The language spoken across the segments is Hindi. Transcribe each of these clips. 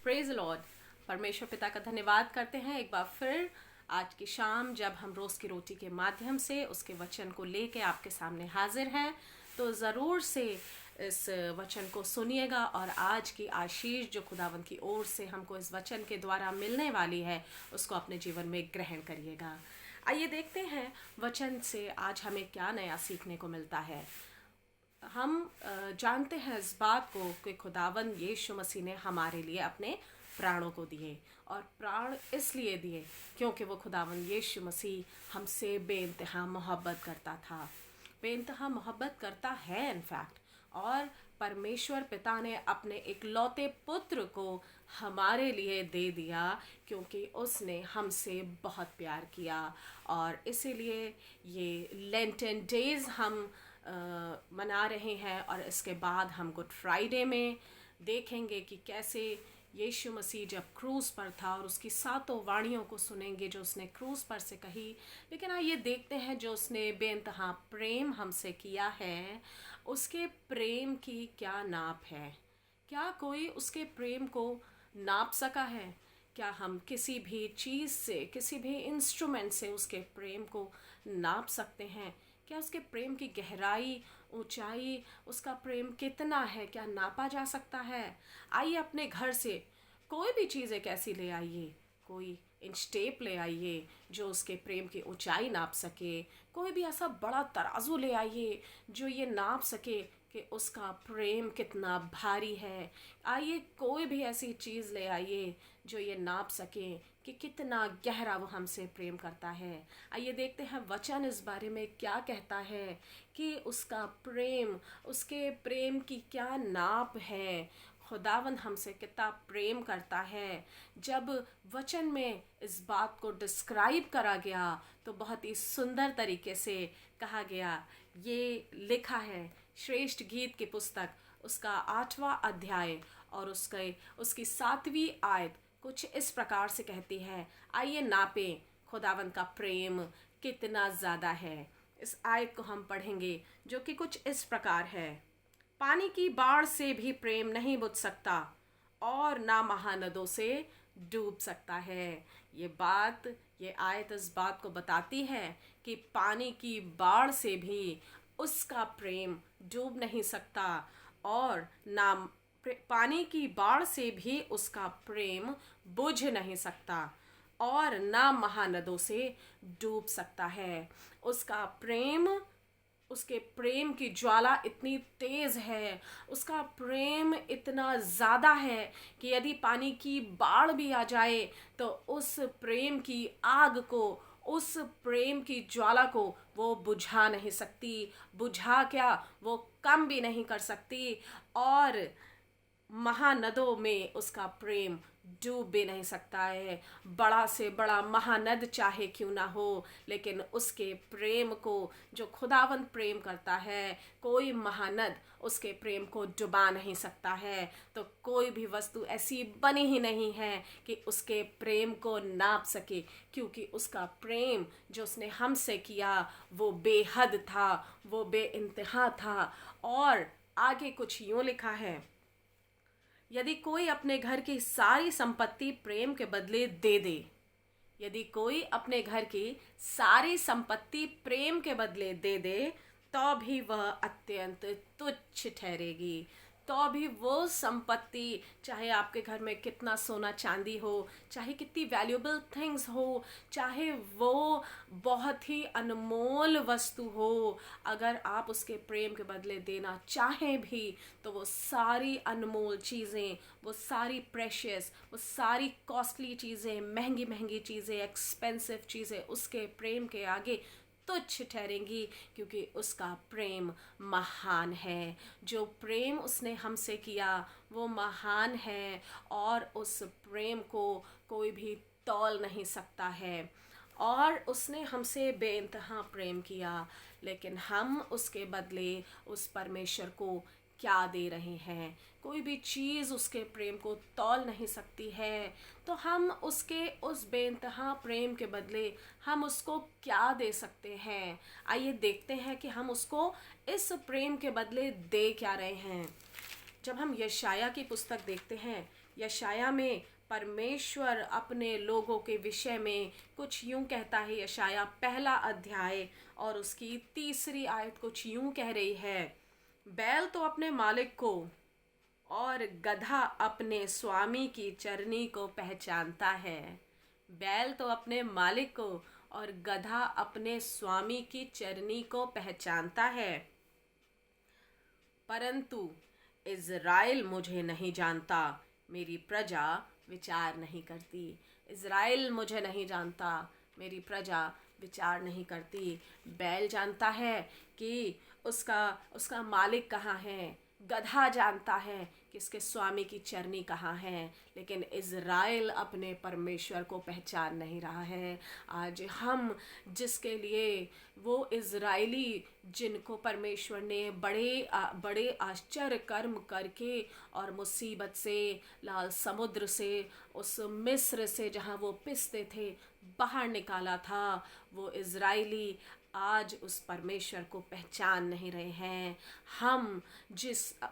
Praise Lord. परमेश्वर पिता का धन्यवाद करते हैं एक बार फिर आज की शाम जब हम रोज़ की रोटी के माध्यम से उसके वचन को लेके आपके सामने हाजिर हैं। तो ज़रूर से इस वचन को सुनिएगा और आज की आशीष जो खुदावंद की ओर से हमको इस वचन के द्वारा मिलने वाली है उसको अपने जीवन में ग्रहण करिएगा। आइए देखते हैं वचन से आज हमें क्या नया सीखने को मिलता है। हम जानते हैं इस बात को कि खुदावंद यीशु मसीह ने हमारे लिए अपने प्राणों को दिए और प्राण इसलिए दिए क्योंकि वो खुदावंद यीशु मसीह हमसे बेइंतहा मोहब्बत करता था, बेइंतहा मोहब्बत करता है इनफैक्ट। और परमेश्वर पिता ने अपने इकलौते पुत्र को हमारे लिए दे दिया क्योंकि उसने हमसे बहुत प्यार किया। और इसीलिए ये लेंटन डेज हम मना रहे हैं और इसके बाद हम गुड फ्राइडे में देखेंगे कि कैसे यीशु मसीह जब क्रूस पर था और उसकी सातों वाणियों को सुनेंगे जो उसने क्रूस पर से कही। लेकिन आइए देखते हैं जो उसने बेइंतहा प्रेम हमसे किया है, उसके प्रेम की क्या नाप है। क्या कोई उसके प्रेम को नाप सका है? क्या हम किसी भी चीज़ से, किसी भी इंस्ट्रूमेंट से उसके प्रेम को नाप सकते हैं? क्या उसके प्रेम की गहराई, ऊंचाई, उसका प्रेम कितना है, क्या नापा जा सकता है? आइए अपने घर से कोई भी चीज़ एक ऐसी ले आइए, कोई इंच टेप ले आइए जो उसके प्रेम की ऊंचाई नाप सके। कोई भी ऐसा बड़ा तराजू ले आइए जो ये नाप सके कि उसका प्रेम कितना भारी है। आइए कोई भी ऐसी चीज़ ले आइए जो ये नाप सके कि कितना गहरा वो हमसे प्रेम करता है। आइए देखते हैं वचन इस बारे में क्या कहता है कि उसका प्रेम, उसके प्रेम की क्या नाप है। खुदावंद हमसे कितना प्रेम करता है। जब वचन में इस बात को डिस्क्राइब करा गया तो बहुत ही सुंदर तरीके से कहा गया। ये लिखा है श्रेष्ठ गीत की पुस्तक उसका 8वां अध्याय और उसकी 7वीं आयत कुछ इस प्रकार से कहती है। आइए नापें खुदावंद का प्रेम कितना ज़्यादा है। इस आयत को हम पढ़ेंगे जो कि कुछ इस प्रकार है। पानी की बाढ़ से भी प्रेम नहीं बुझ सकता और ना महानदों से डूब सकता है। ये आयत इस बात को बताती है कि पानी की बाढ़ से भी उसका प्रेम डूब नहीं सकता और ना पानी की बाढ़ से भी उसका प्रेम बुझ नहीं सकता और ना महानदों से डूब सकता है। उसके प्रेम की ज्वाला इतनी तेज है, उसका प्रेम इतना ज़्यादा है कि यदि पानी की बाढ़ भी आ जाए तो उस प्रेम की आग को, उस प्रेम की ज्वाला को वो बुझा नहीं सकती। बुझा क्या, वो कम भी नहीं कर सकती और महानदों में उसका प्रेम डूब भी नहीं सकता है। बड़ा से बड़ा महानद चाहे क्यों ना हो, लेकिन उसके प्रेम को जो खुदावंद प्रेम करता है, कोई महानद उसके प्रेम को डुबा नहीं सकता है। तो कोई भी वस्तु ऐसी बनी ही नहीं है कि उसके प्रेम को नाप सके, क्योंकि उसका प्रेम जो उसने हमसे किया वो बेहद था, वो बेइंतहा था। और आगे कुछ यूँ लिखा है, यदि कोई अपने घर की सारी संपत्ति प्रेम के बदले दे दे, यदि कोई अपने घर की सारी संपत्ति प्रेम के बदले दे दे तो भी वह अत्यंत तुच्छ ठहरेगी। तो भी वो संपत्ति, चाहे आपके घर में कितना सोना चांदी हो, चाहे कितनी वैल्यूएबल थिंग्स हो, चाहे वो बहुत ही अनमोल वस्तु हो, अगर आप उसके प्रेम के बदले देना चाहें भी तो वो सारी अनमोल चीज़ें, वो सारी प्रेशियस, वो सारी कॉस्टली चीज़ें, महंगी महंगी चीज़ें, एक्सपेंसिव चीज़ें उसके प्रेम के आगे तुच्छ ठहरेंगी, क्योंकि उसका प्रेम महान है। जो प्रेम उसने हमसे किया वो महान है और उस प्रेम को कोई भी तौल नहीं सकता है। और उसने हमसे बेइंतहा प्रेम किया, लेकिन हम उसके बदले उस परमेश्वर को क्या दे रहे हैं? कोई भी चीज़ उसके प्रेम को तौल नहीं सकती है। तो हम उसके उस बेइंतहा प्रेम के बदले हम उसको क्या दे सकते हैं? आइए देखते हैं कि हम उसको इस प्रेम के बदले दे क्या रहे हैं। जब हम यशाया की पुस्तक देखते हैं, यशाया में परमेश्वर अपने लोगों के विषय में कुछ यूं कहता है। यशाया 1 अध्याय और उसकी 3 आयत कुछ यूं कह रही है, बैल तो अपने मालिक को और गधा अपने स्वामी की चरनी को पहचानता है। बैल तो अपने मालिक को और गधा अपने स्वामी की चरनी को पहचानता है, परंतु इज़राइल मुझे नहीं जानता, मेरी प्रजा विचार नहीं करती। इज़राइल मुझे नहीं जानता, मेरी प्रजा विचार नहीं करती। बैल जानता है कि उसका मालिक कहाँ है, गधा जानता है कि इसके स्वामी की चरनी कहाँ है, लेकिन इज़राइल अपने परमेश्वर को पहचान नहीं रहा है। आज हम जिसके लिए वो इज़राइली जिनको परमेश्वर ने बड़े आश्चर्य कर्म करके और मुसीबत से, लाल समुद्र से, उस मिस्र से जहाँ वो पिसते थे बाहर निकाला था, वो इज़राइली आज उस परमेश्वर को पहचान नहीं रहे हैं।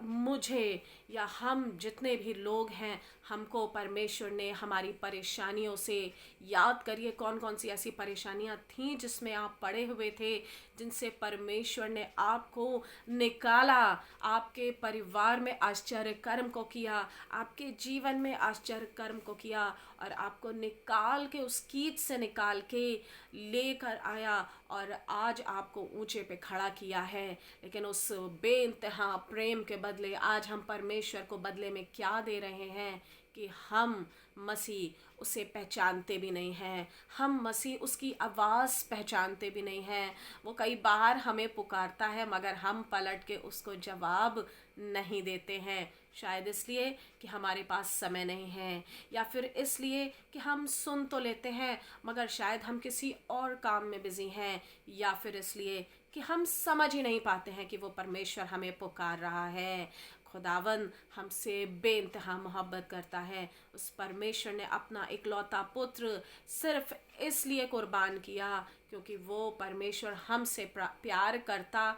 मुझे या हम जितने भी लोग हैं, हमको परमेश्वर ने हमारी परेशानियों से, याद करिए कौन कौन सी ऐसी परेशानियां थीं जिसमें आप पड़े हुए थे, जिनसे परमेश्वर ने आपको निकाला, आपके परिवार में आश्चर्य कर्म को किया, आपके जीवन में आश्चर्य कर्म को किया और आपको निकाल के उस कीच से निकाल के लेकर आया और आज आपको ऊंचे पे खड़ा किया है। लेकिन उस बेइंतहा प्रेम के बदले आज हम परमेश्वर को बदले में क्या दे रहे हैं कि हम मसीह उसे पहचानते भी नहीं हैं, हम मसीह उसकी आवाज़ पहचानते भी नहीं हैं। वो कई बार हमें पुकारता है मगर हम पलट के उसको जवाब नहीं देते हैं, शायद इसलिए कि हमारे पास समय नहीं है, या फिर इसलिए कि हम सुन तो लेते हैं मगर शायद हम किसी और काम में बिजी हैं, या फिर इसलिए कि हम समझ ही नहीं पाते हैं कि वो परमेश्वर हमें पुकार रहा है। खुदावन हमसे बेइंतहा मोहब्बत करता है। उस परमेश्वर ने अपना इकलौता पुत्र सिर्फ इसलिए कुर्बान किया क्योंकि वो परमेश्वर हमसे प्यार करता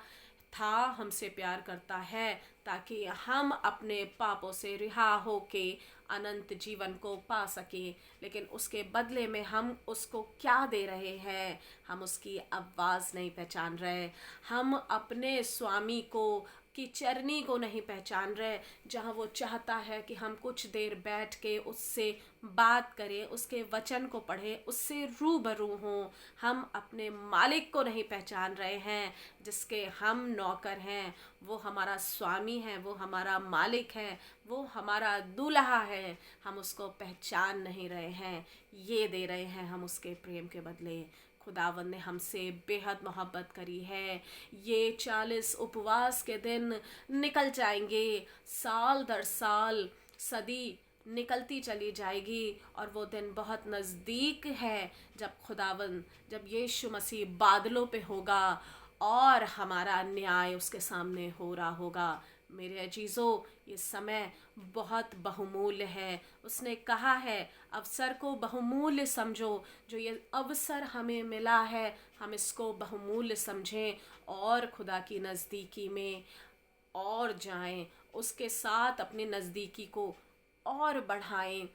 था, हमसे प्यार करता है, ताकि हम अपने पापों से रिहा होके अनंत जीवन को पा सके। लेकिन उसके बदले में हम उसको क्या दे रहे हैं? हम उसकी आवाज़ नहीं पहचान रहे, हम अपने स्वामी को की चरनी को नहीं पहचान रहे, जहाँ वो चाहता है कि हम कुछ देर बैठ के उससे बात करें, उसके वचन को पढ़ें, उससे रूबरू हों। हम अपने मालिक को नहीं पहचान रहे हैं जिसके हम नौकर हैं। वो हमारा स्वामी है, वो हमारा मालिक है, वो हमारा दूल्हा है। हम उसको पहचान नहीं रहे हैं, ये दे रहे हैं हम उसके प्रेम के बदले। खुदावन ने हमसे बेहद मोहब्बत करी है। ये 40 उपवास के दिन निकल जाएंगे, साल दर साल सदी निकलती चली जाएगी और वो दिन बहुत नज़दीक है जब यीशु मसीह बादलों पे होगा और हमारा न्याय उसके सामने हो रहा होगा। मेरे अजीज़ों, ये समय बहुत बहुमूल्य है। उसने कहा है, अवसर को बहुमूल्य समझो। जो ये अवसर हमें मिला है, हम इसको बहुमूल्य समझें और खुदा की नज़दीकी में और जाएं, उसके साथ अपनी नज़दीकी को और बढ़ाएं।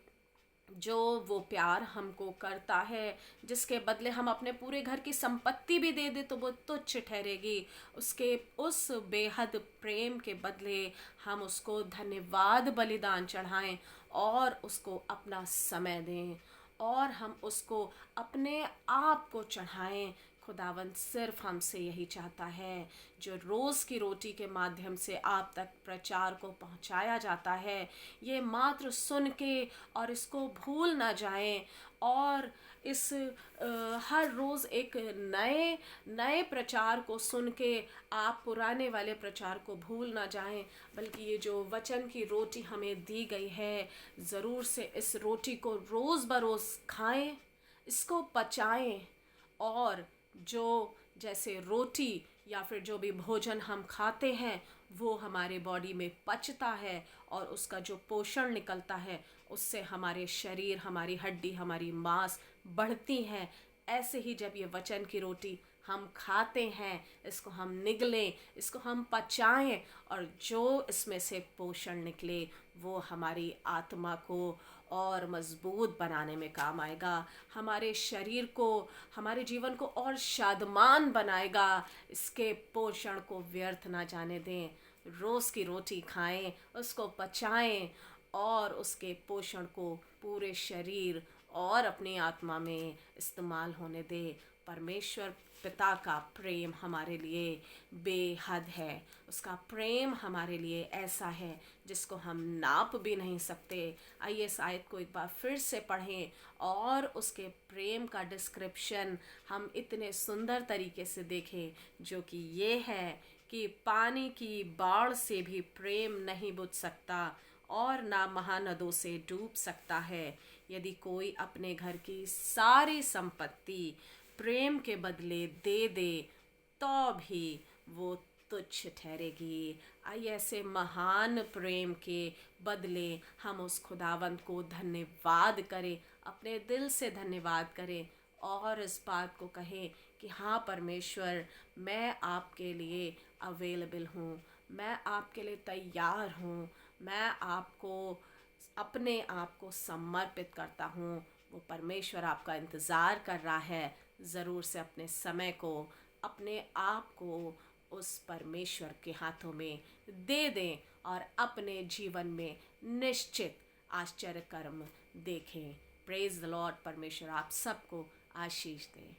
जो वो प्यार हमको करता है, जिसके बदले हम अपने पूरे घर की संपत्ति भी दे दे तो वो तुच्छ ठहरेगी। उसके उस बेहद प्रेम के बदले हम उसको धन्यवाद बलिदान चढ़ाएं और उसको अपना समय दें और हम उसको अपने आप को चढ़ाएं। खुदावंद सिर्फ हमसे यही चाहता है। जो रोज़ की रोटी के माध्यम से आप तक प्रचार को पहुंचाया जाता है, ये मात्र सुन के और इसको भूल ना जाएं और इस हर रोज़ एक नए प्रचार को सुन के आप पुराने वाले प्रचार को भूल ना जाएं, बल्कि ये जो वचन की रोटी हमें दी गई है, ज़रूर से इस रोटी को रोज़ बरोज़ खाएं, इसको पचाएं और जो जैसे रोटी या फिर जो भी भोजन हम खाते हैं वो हमारे बॉडी में पचता है और उसका जो पोषण निकलता है उससे हमारे शरीर, हमारी हड्डी, हमारी मांस बढ़ती हैं। ऐसे ही जब ये वचन की रोटी हम खाते हैं, इसको हम निगलें, इसको हम पचाएं, और जो इसमें से पोषण निकले वो हमारी आत्मा को और मजबूत बनाने में काम आएगा, हमारे शरीर को, हमारे जीवन को और शादमान बनाएगा। इसके पोषण को व्यर्थ ना जाने दें। रोज़ की रोटी खाएं, उसको पचाएं और उसके पोषण को पूरे शरीर और अपनी आत्मा में इस्तेमाल होने दें। परमेश्वर पिता का प्रेम हमारे लिए बेहद है। उसका प्रेम हमारे लिए ऐसा है जिसको हम नाप भी नहीं सकते। आइए इस आयत को एक बार फिर से पढ़ें और उसके प्रेम का डिस्क्रिप्शन हम इतने सुंदर तरीके से देखें, जो कि ये है कि पानी की बाढ़ से भी प्रेम नहीं बुझ सकता और ना महानदों से डूब सकता है। यदि कोई अपने घर की सारी संपत्ति प्रेम के बदले दे दे तो भी वो तुच्छ ठहरेगी। आइए ऐसे महान प्रेम के बदले हम उस खुदावंत को धन्यवाद करें, अपने दिल से धन्यवाद करें और इस बात को कहें कि हाँ परमेश्वर, मैं आपके लिए अवेलेबल हूँ, मैं आपके लिए तैयार हूँ, मैं आपको अपने आप को समर्पित करता हूँ। वो परमेश्वर आपका इंतज़ार कर रहा है। ज़रूर से अपने समय को, अपने आप को उस परमेश्वर के हाथों में दे दें और अपने जीवन में निश्चित आश्चर्य कर्म देखें। Praise the Lord. परमेश्वर आप सबको आशीष दे।